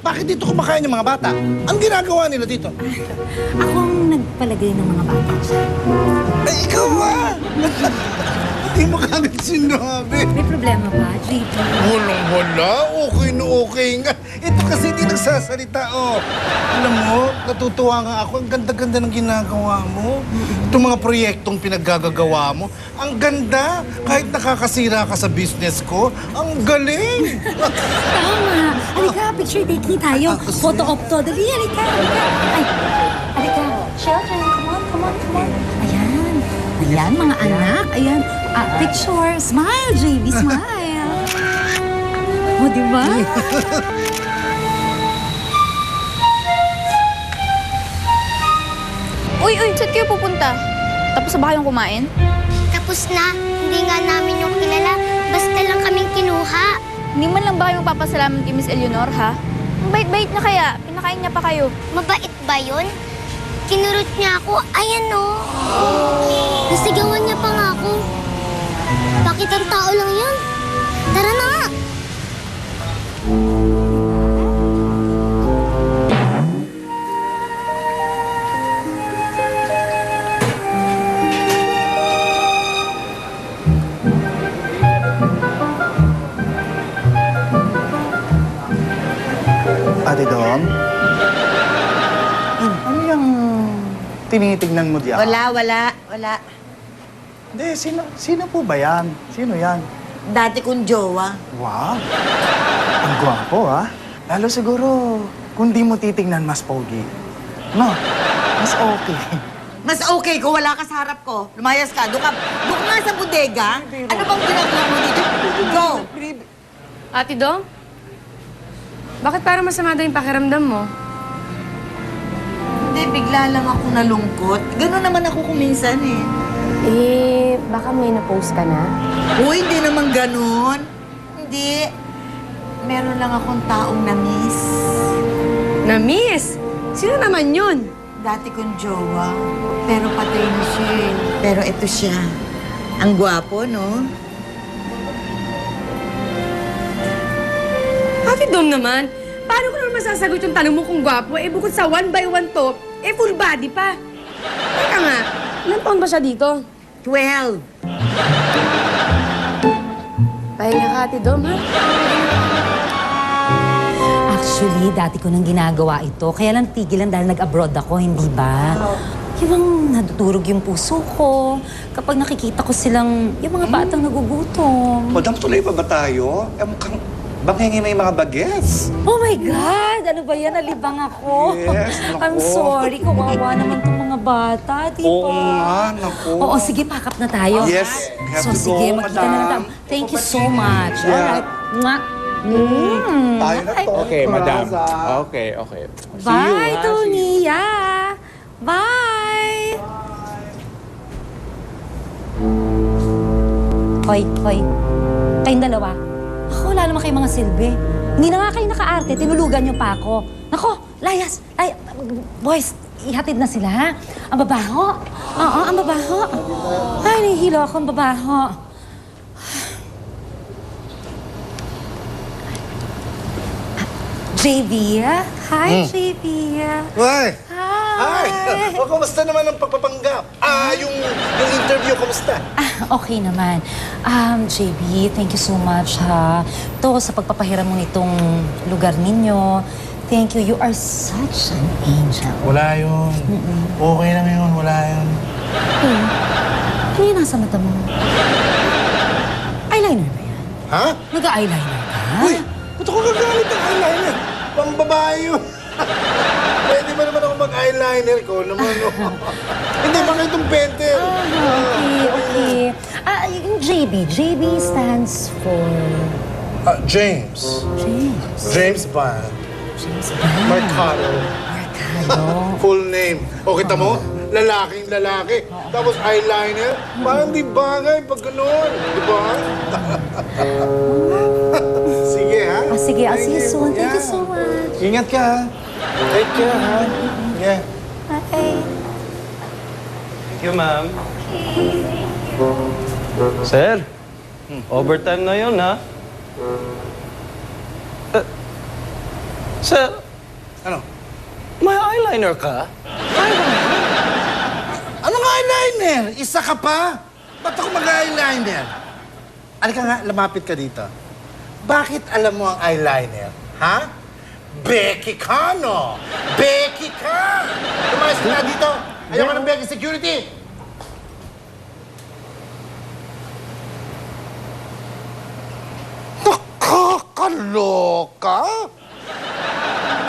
Bakit dito kumakain yung mga bata? Ang ginagawa nila dito? Ako ang nagpalagay ng mga bata dyan. Ay, ikaw ba? Hindi mo kagad sinabi. May problema ba, JP? Walang-wala. Okay na okay nga. Ito kasi hindi nagsasalita, oh. Alam mo, natutuwa nga ako. Ang ganda-ganda ng ginagawa mo. Itong mga proyektong pinaggagawa mo. Ang ganda. Kahit nakakasira ka sa business ko, ang galing. Tama. Halika, picture taking tayo. Photo op to. Dali, halika. Ay, halika. Children, come on. Ayan, mga anak. Ayan. Picture. Smile, JB. Smile. O, diba? Uy, saan kayo pupunta? Tapos na ba kayong kumain? Tapos na. Hindi nga namin yung kilala. Basta lang kaming kinuha. Hindi man lang ba kayong papasalamat kay Miss Eleanor, ha? Ang bait-bait na kaya. Pinakain niya pa kayo. Mabait ba yun? Kinurot niya ako. Ayan o. Nasigawan niya pa nga ako. Bakit ang tao lang yun? Tara na nga. Ate Dom? Ano yung tinitignan mo diyan? Wala. Hindi, sino po ba yan? Sino yan? Dati kong jowa. Wow! Ang gwapo, ha? Lalo siguro, kung di mo titignan, mas pogi. No, mas okay. Mas okay kung wala ka sa harap ko. Lumayas ka. Doon nga sa bodega. Ano bang ginagawa mo dito? Go! Ate Dong? Bakit parang masama daw yung pakiramdam mo? Hindi, bigla lang ako nalungkot. Gano'n naman ako kuminsan eh. Baka may na-post ka na? Uy, hindi naman gano'n. Hindi. Meron lang akong taong na-miss. Na-miss? Sino naman yun? Dati kong jowa. Pero patay na siya eh. Pero ito siya. Ang gwapo, no? Ate Dong naman, paano ko naman masasagot yung tanong mo kung gwapo? Bukod sa 1 by 1 top, full body pa. Teka nga, ilang taon ba siya dito? 12. Pahinga ka, Ate Dong, ha? Actually, dati ko nang ginagawa ito. Kaya lang tigilan dahil nag-abroad ako, hindi ba? Yung nadudurog yung puso ko kapag nakikita ko silang yung mga batang nagugutom. Madam, tuloy pa ba tayo? Mukhang banghengi na yung mga bagets. Oh my God! Ano ba yan? Nalibang ako. Yes, naku. I'm sorry. Kawawa naman itong mga bata, di ba? Oo nga, naku. Oo, sige, pack up na tayo. Yes, we have So, to sige, go, makita na madam. tayo. Thank you so much. Yeah. Alright. Mwah. Tayo na to. Okay, madam. Plaza. Okay. See you, Bye, ha? Tony. Yeah. Bye. Hoy. Kayong dalawa. Ako, wala naman kayong mga silbi. Hindi na nga kayo naka-arte. Tinulugan niyo pa ako. Nako, layas. Boys, ihatid na sila, ha? Ang babaho. Oo, ang babaho. Ay, nahihilo ako. Ang babaho. JB. Hi, JB. Why? Hi. O, kamusta naman ang pagpapanggap? Yung interview, kamusta? Okay naman. JB, thank you so much, ha. To, sa pagpapahiram mo nitong lugar ninyo. Thank you. You are such an angel. Wala yun. Okay lang yun. Wala yun. Ano yung nasa mata mo? Eyeliner ba yan? Ha? Nag-eyeliner ka? Uy! Ba't ako gagalit ng eyeliner? Pang babae yun. Pwede ba naman ako mag-eyeliner ko? Naman, no? Hindi ba kayo itong pente? Okay. Yung JB. JB stands for... James. James Bond. Mercado. Full name. O, kita mo? Lalaking lalaki. Tapos eyeliner. Parang di bagay pag gano'n. Di ba? Sige, ha? Sige, I'll see you soon. Thank you Yeah. so much. Ingat ka, ha? Take care, ha? Yeah. Bye. Thank you, ma'am. Sir, overtime na yun, ha? Sir, Ano? may eyeliner ka? Anong eyeliner? Isa ka pa? Ba't ako mag-eyeliner? Alika nga, lumapit ka dito. Bakit alam mo ang eyeliner? Ha? Becky ka, no? Becky ka! Lumayas ka na dito. Ayaw ka ng Becky Security. Nakakaloka?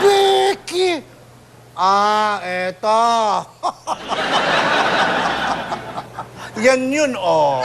Becky! Eto. Yan yun, oh.